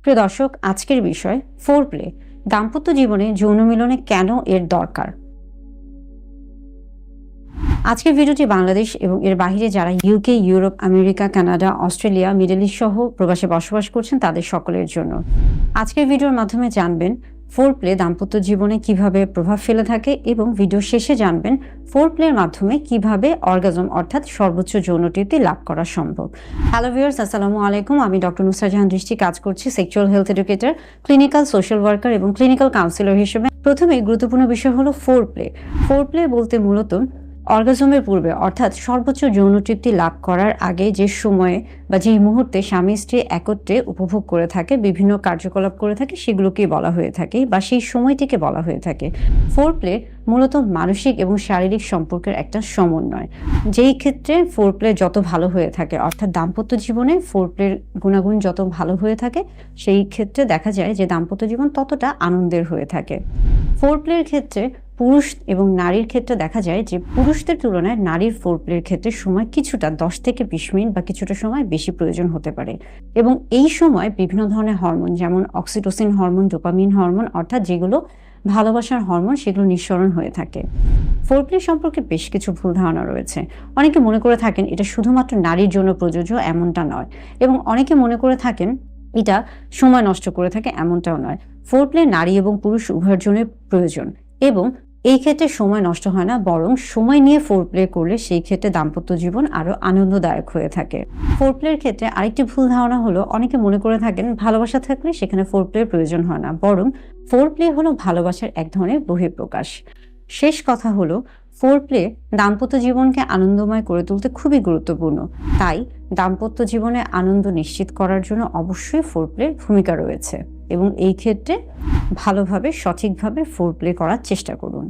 প্রিয় দর্শক, আজকের বিষয় ফোর প্লে। দাম্পত্য জীবনে যৌন মিলনে কেন এর দরকার। আজকের ভিডিওটি বাংলাদেশ এবং এর বাইরে যারা UK, Europe, America, Canada, Australia, middle east সহ প্রবাসে বসবাস করছেন তাদের সকলের জন্য। আজকের ভিডিওর মাধ্যমে জানবেন ফোর প্লে দাম্পত্য জীবনে কিভাবে প্রভাব ফেলে থাকে এবং ভিডিও শেষে জানবেন ফোর প্লের মাধ্যমে কিভাবে অর্গাজম অর্থাৎ সর্বোচ্চ যৌন তৃপ্তি লাভ করা সম্ভব। হ্যালো ভিউয়ার্স, আসসালামু আলাইকুম। আমি ডক্টর নুসরাত জাহান দৃষ্টি, কাজ করছি sexual health educator, clinical social worker এবং ক্লিনিক্যাল কাউন্সিলর হিসেবে। প্রথমেই গুরুত্বপূর্ণ বিষয় হলো ফোর প্লে। ফোর প্লে বলতে মূলত অর্গাজমের পূর্বে অর্থাৎ সর্বোচ্চ যৌন তৃপ্তি লাভ করার আগে যে সময়ে বা যেই মুহূর্তে স্বামী স্ত্রী একত্রে উপভোগ করে থাকে, বিভিন্ন কার্যকলাপ করে থাকে, সেগুলোকেই বলা হয়ে থাকে বা সেই সময়টিকে বলা হয়ে থাকে। ফোর প্লে মূলত মানসিক এবং শারীরিক সম্পর্কের একটা সমন্বয়, যেই ক্ষেত্রে ফোর প্লে যত ভালো হয়ে থাকে অর্থাৎ দাম্পত্য জীবনে ফোর প্লের গুণাগুণ যত ভালো হয়ে থাকে, সেই ক্ষেত্রে দেখা যায় যে দাম্পত্য জীবন ততটা আনন্দের হয়ে থাকে। ফোর প্লের ক্ষেত্রে পুরুষ এবং নারীর ক্ষেত্রে দেখা যায় যে পুরুষদের তুলনায় নারীর ফোর প্লের ক্ষেত্রে সময় কিছুটা 10 থেকে 20 মিনিট বা কিছুটা সময় বেশি প্রয়োজন হতে পারে এবং এই সময় বিভিন্ন ধরনের হরমোন যেমন অক্সিটোসিন হরমোন, ডোপামিন হরমোন অর্থাৎ যেগুলো ভালোবাসার হরমোন সেগুলো নিঃসরণ হয়ে থাকে। ফোর প্লে সম্পর্কে বেশ কিছু ভুল ধারণা রয়েছে। অনেকে মনে করে থাকেন এটা শুধুমাত্র নারীর জন্য প্রযোজ্য, এমনটা নয়, এবং অনেকে মনে করে থাকেন এটা সময় নষ্ট করে থাকে, এমনটাও নয়। ফোর প্লে নারী এবং পুরুষ উভয়ের জন্য প্রয়োজন এবং এই ক্ষেত্রে সময় নষ্ট হয় না, বরং সময় নিয়ে ফোর প্লে করলে সেই ক্ষেত্রে দাম্পত্য জীবন আরো আনন্দদায়ক হয়ে থাকে। ফোর প্লের ক্ষেত্রে আরেকটি ভুল ধারণা হলো অনেকে মনে করে থাকেন ভালোবাসা থাকলে সেখানে ফোর প্লের প্রয়োজন হয় না, বরং ফোর প্লে হলো ভালোবাসার এক ধরনের বহিঃপ্রকাশ। শেষ কথা হলো ফোর প্লে দাম্পত্য জীবনকে আনন্দময় করে তুলতে খুবই গুরুত্বপূর্ণ। তাই দাম্পত্য জীবনে আনন্দ নিশ্চিত করার জন্য অবশ্যই ফোর প্লের ভূমিকা রয়েছে এবং এই ক্ষেত্রে ভালোভাবে সঠিকভাবে ফোর প্লে করার চেষ্টা করুন।